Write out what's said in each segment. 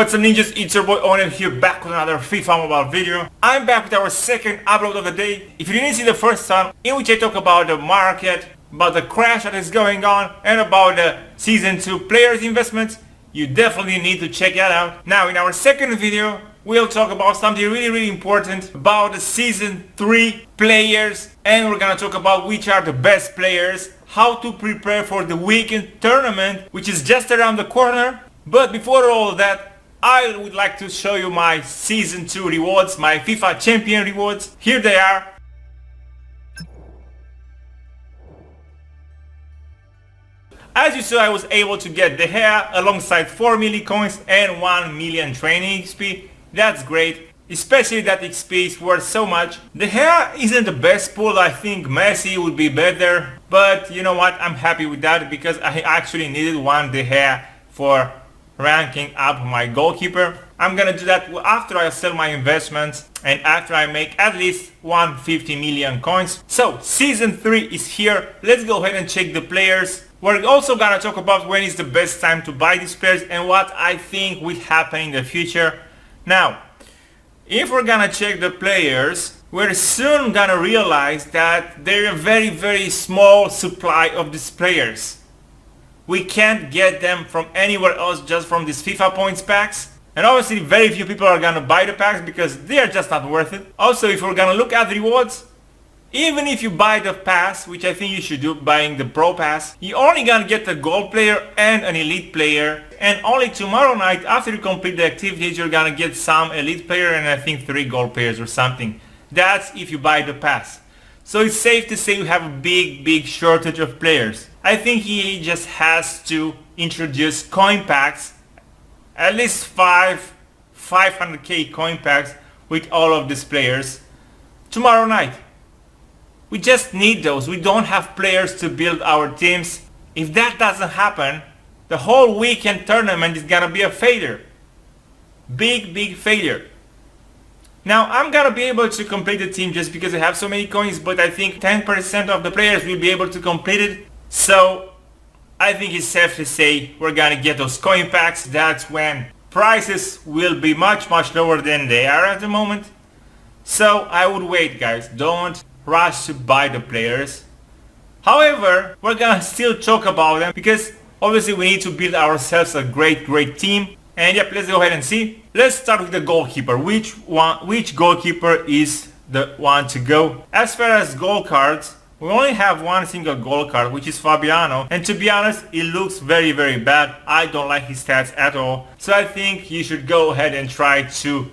What's up ninjas, it's your boy Onel here, back with another FIFA mobile video. I'm back with our second upload of the day. If you didn't see the first one, in which I talk about the market, about the crash that is going on, and about the Season 2 players investments, you definitely need to check that out. Now in our second video, we'll talk about something really important, about the Season 3 players, and we're gonna talk about which are the best players, how to prepare for the weekend tournament, which is just around the corner. But before all that, I would like to show you my Season 2 rewards, my FIFA Champion rewards. Here they are. As you saw, I was able to get De Gea alongside 4 million coins and 1 million training XP. That's great, especially that XP is worth so much. De Gea isn't the best pull, I think Messi would be better. But you know what, I'm happy with that because I actually needed one De Gea for ranking up my goalkeeper. I'm gonna do that after I sell my investments and after I make at least 150 million coins. So Season 3 is here. Let's go ahead and check the players. We're also gonna talk about when is the best time to buy these players and what I think will happen in the future. Now, if we're gonna check the players, we're soon gonna realize that there are very small supply of these players. We can't get them from anywhere else, just from these FIFA points packs. And obviously very few people are gonna buy the packs because they are just not worth it. Also, if we're gonna look at the rewards, even if you buy the pass, which I think you should do, buying the pro pass, you're only gonna get a gold player and an elite player. And only tomorrow night, after you complete the activities, you're gonna get some elite player and I think 3 gold players or something. That's if you buy the pass. So it's safe to say we have a big shortage of players. I think he just has to introduce coin packs, at least 500k coin packs with all of these players tomorrow night. We just need those. We don't have players to build our teams. If that doesn't happen, the whole weekend tournament is gonna be a failure. Big failure. Now I'm gonna be able to complete the team just because I have so many coins, but I think 10% of the players will be able to complete it. So I think it's safe to say we're gonna get those coin packs. That's when prices will be much lower than they are at the moment. So I would wait, guys. Don't rush to buy the players. However, we're gonna still talk about them because obviously we need to build ourselves a great team. And yep, let's go ahead and see. Let's start with the goalkeeper. Which goalkeeper is the one to go? As far as goal cards, we only have one single goal card, which is Fabiano. And to be honest, it looks very bad. I don't like his stats at all. So I think you should go ahead and try to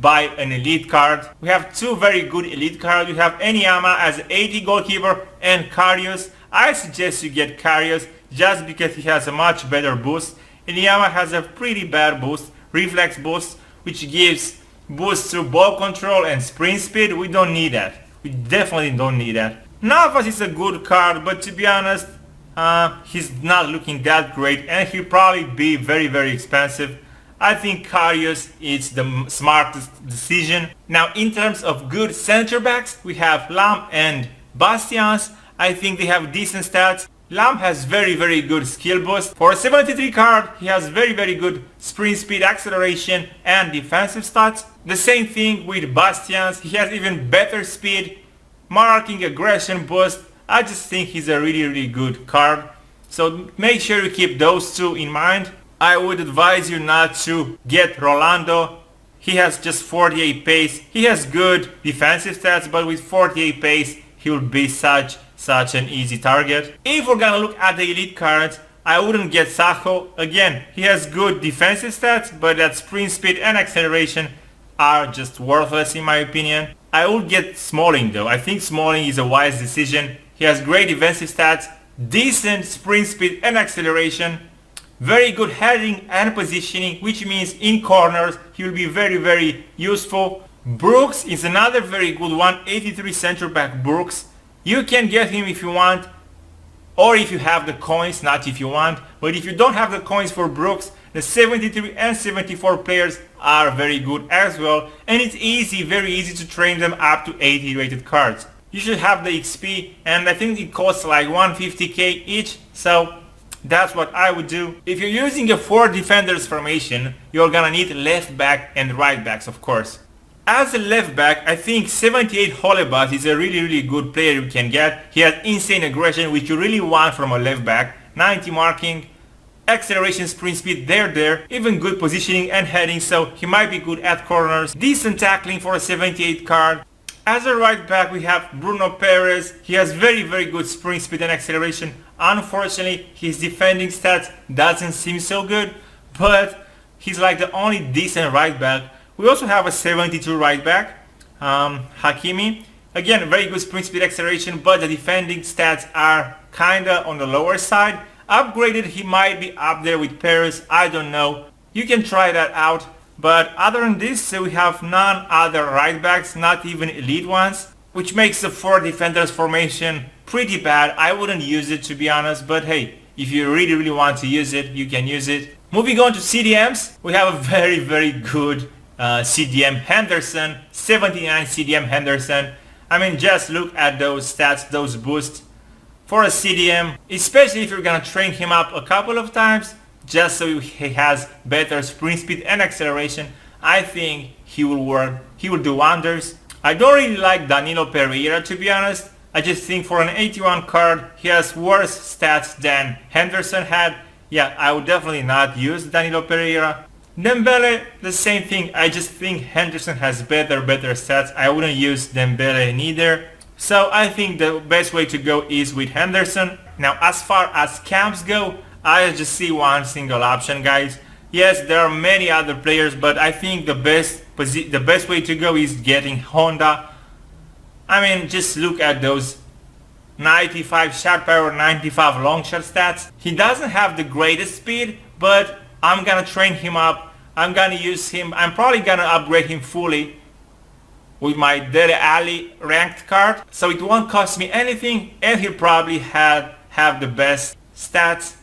buy an elite card. We have 2 very good elite cards. We have Enyama as 80 goalkeeper and Karius. I suggest you get Karius just because he has a much better boost. Enyama has a pretty bad boost, reflex boost, which gives boost to ball control and sprint speed. We don't need that. We definitely don't need that. Navas is a good card, but to be honest, he's not looking that great and he'll probably be very expensive. I think Karius is the smartest decision. Now in terms of good center backs, we have Lam and Bastians. I think they have decent stats. Lam has very good skill boost. For a 73 card, he has very good sprint speed, acceleration and defensive stats. The same thing with Bastians. He has even better speed, marking, aggression boost. I just think he's a really good card. So make sure you keep those 2 in mind. I would advise you not to get Rolando. He has just 48 pace. He has good defensive stats, but with 48 pace, he will be such an easy target. If we're gonna look at the elite cards, I wouldn't get Sacho. Again, he has good defensive stats, but that sprint speed and acceleration are just worthless in my opinion. I would get Smalling though. I think Smalling is a wise decision. He has great defensive stats, decent sprint speed and acceleration, very good heading and positioning, which means in corners he will be very useful. Brooks is another very good one, 83 center back Brooks. You can get him if you want, or if you have the coins, not if you want. But if you don't have the coins for Brooks, the 73 and 74 players are very good as well. And it's very easy to train them up to 80 rated cards. You should have the XP, and I think it costs like 150k each. So That's what I would do. If you're using a 4 defenders formation, you're gonna need left back and right backs, of course. As a left back, I think 78 Holebas is a really good player you can get. He has insane aggression, which you really want from a left back. 90 marking, acceleration, sprint speed, they're there. Even good positioning and heading, so he might be good at corners. Decent tackling for a 78 card. As a right back, we have Bruno Perez. He has very good sprint speed and acceleration. Unfortunately, his defending stats doesn't seem so good, but he's like the only decent right back. We also have a 72 right back, Hakimi. Again, very good sprint speed, acceleration, but the defending stats are kinda on the lower side. Upgraded, he might be up there with Perez, I don't know. You can try that out. But other than this, we have none other right backs, not even elite ones, which makes the 4 defenders formation pretty bad. I wouldn't use it, to be honest, but hey, if you really want to use it, you can use it. Moving on to CDMs, we have a very good CDM Henderson, 79 CDM Henderson. I mean, just look at those stats, those boosts for a CDM, especially if you're gonna train him up a couple of times, just so he has better sprint speed and acceleration. I think he will work, he will do wonders. I don't really like Danilo Pereira, to be honest. I just think for an 81 card, he has worse stats than Henderson had. Yeah, I would definitely not use Danilo Pereira. Dembele, the same thing. I just think Henderson has better stats. I wouldn't use Dembele neither. So I think the best way to go is with Henderson. Now, as far as camps go, I just see one single option, guys. Yes, there are many other players, but I think the best way to go is getting Honda. I mean, just look at those 95 shot power, 95 long shot stats. He doesn't have the greatest speed, but I'm gonna train him up. I'm gonna use him. I'm probably gonna upgrade him fully with my Dele Alli ranked card, so it won't cost me anything, and he'll probably have the best stats.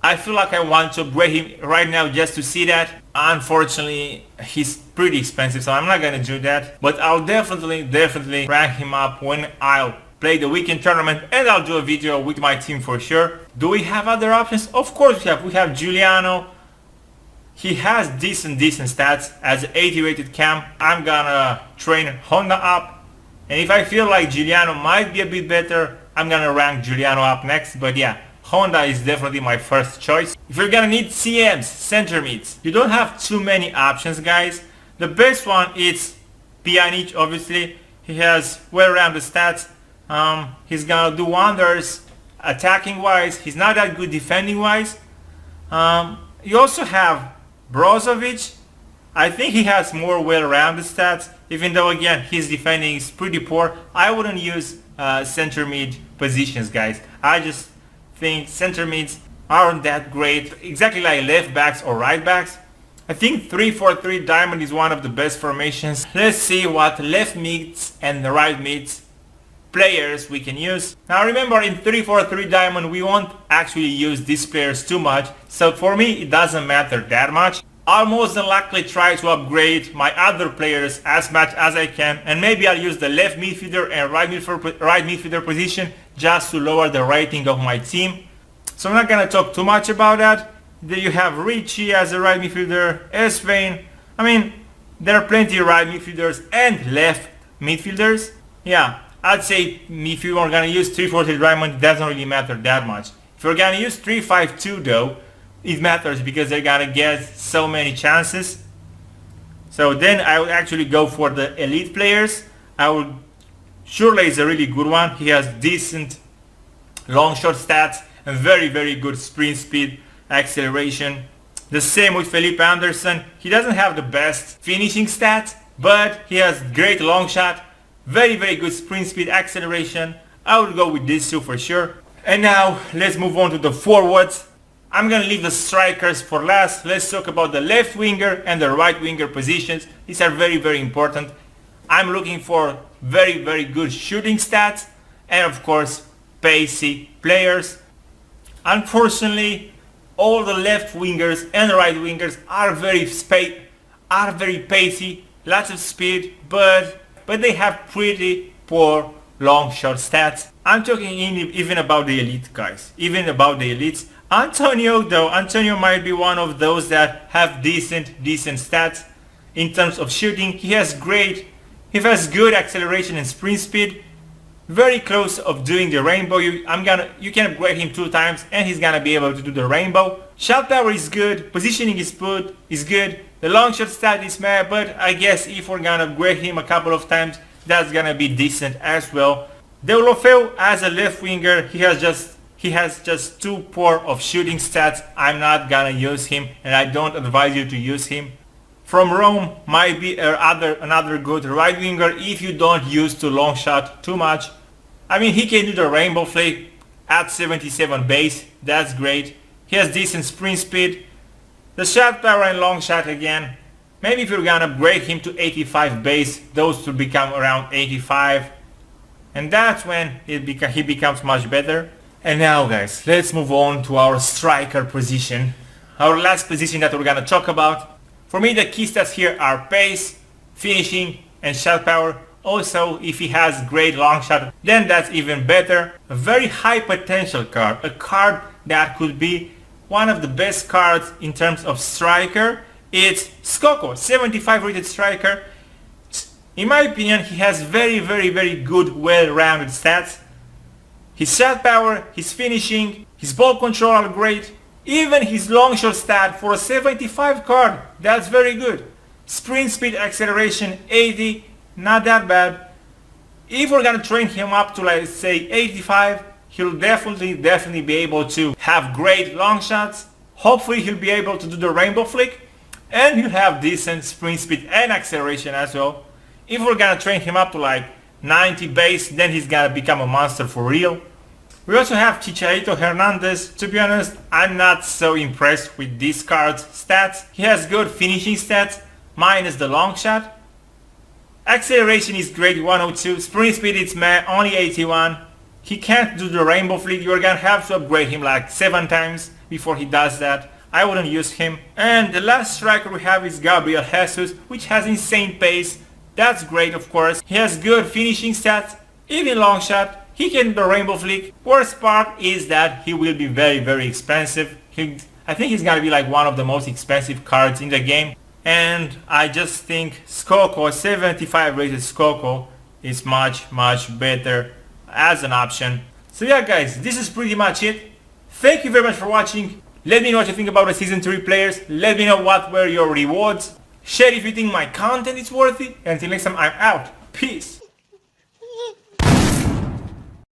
I feel like I want to upgrade him right now just to see that. Unfortunately, he's pretty expensive, so I'm not gonna do that. But I'll definitely rank him up when I'll play the weekend tournament, and I'll do a video with my team for sure. Do we have other options? Of course we have. We have Giuliano. He has decent stats as an 80 rated cam. I'm gonna train Honda up, and if I feel like Giuliano might be a bit better, I'm gonna rank Giuliano up next. But yeah, Honda is definitely my first choice. If you're gonna need CMs, center mids, you don't have too many options, guys. The best one is Pjanic, obviously. He has well-rounded stats. He's gonna do wonders attacking wise. He's not that good defending wise. You also have Brozovic. I think he has more well-rounded stats, even though again his defending is pretty poor. I wouldn't use center mid positions, guys. I just think center mids aren't that great, exactly like left backs or right backs. I think 3-4-3 diamond is one of the best formations. Let's see what left mids and the right mids players we can use. Now remember, in 3-4-3 diamond we won't actually use these players too much, so for me it doesn't matter that much. I'll most likely try to upgrade my other players as much as I can, and maybe I'll use the left midfielder and right midfielder position just to lower the rating of my team. So I'm not gonna talk too much about that. Then you have Ricci as a right midfielder, Esvain. I mean, there are plenty of right midfielders and left midfielders. Yeah, I'd say if you are gonna use 3-4-3 diamond, it doesn't really matter that much. If you're gonna use 3-5-2 though, it matters because they're gonna get so many chances. So then I would actually go for the elite players. Shurley is a really good one. He has decent long shot stats and very good sprint speed, acceleration. The same with Felipe Anderson. He doesn't have the best finishing stats, but he has great long shot, very good sprint speed, acceleration. I would go with these two for sure. And now let's move on to the forwards. I'm gonna leave the strikers for last. Let's talk about the left winger and the right winger positions. These are very important. I'm looking for very good shooting stats and of course pacey players. Unfortunately, all the left wingers and right wingers are very pacey, lots of speed, but they have pretty poor long shot stats. I'm talking even about the elite guys, even about the elites. Antonio though, Antonio might be one of those that have decent stats in terms of shooting. He has good acceleration and sprint speed. Very close of doing the rainbow. You can upgrade him 2 times and he's gonna be able to do the rainbow. Shot power is good, positioning is good. The long shot stat is meh, but I guess if we're gonna upgrade him a couple of times, that's gonna be decent as well. Deulofeu as a left winger, he has just too poor of shooting stats. I'm not gonna use him and I don't advise you to use him. From Rome might be another good right winger if you don't use the long shot too much. I mean, he can do the rainbow flick at 77 base, that's great. He has decent sprint speed. The shot power and long shot again. Maybe if you're gonna upgrade him to 85 base, those will become around 85. And that's when he becomes much better. And now guys, let's move on to our striker position. Our last position that we're gonna talk about. For me, the key stats here are pace, finishing, and shot power. Also, if he has great long shot, then that's even better. A very high potential card. A card that could be one of the best cards in terms of striker. It's Skoko, 75 rated striker. In my opinion, he has very good, well-rounded stats. His shot power, his finishing, his ball control are great. Even his long shot stat for a 75 card, that's very good. Sprint speed, acceleration 80, not that bad. If we're gonna train him up to, let's say, 85, he'll definitely be able to have great long shots. Hopefully he'll be able to do the rainbow flick, and he'll have decent sprint speed and acceleration as well. If we're gonna train him up to like 90 base, then he's gonna become a monster for real. We also have Chicharito Hernandez. To be honest, I'm not so impressed with this card's stats. He has good finishing stats, minus the long shot. Acceleration is great, 102. Sprint speed is meh, only 81. He can't do the rainbow flick. You're gonna have to upgrade him like 7 times before he does that. I wouldn't use him. And the last striker we have is Gabriel Jesus, which has insane pace. That's great, of course. He has good finishing stats, even long shot. He can do the rainbow flick. Worst part is that he will be very expensive. I think he's gonna be like one of the most expensive cards in the game. And I just think Skoko, 75 rated Skoko, is much better as an option. So yeah guys, this is pretty much it. Thank you very much for watching. Let me know what you think about the Season 3 players. Let me know what were your rewards. Share if you think my content is worthy. Until next time, I'm out. Peace.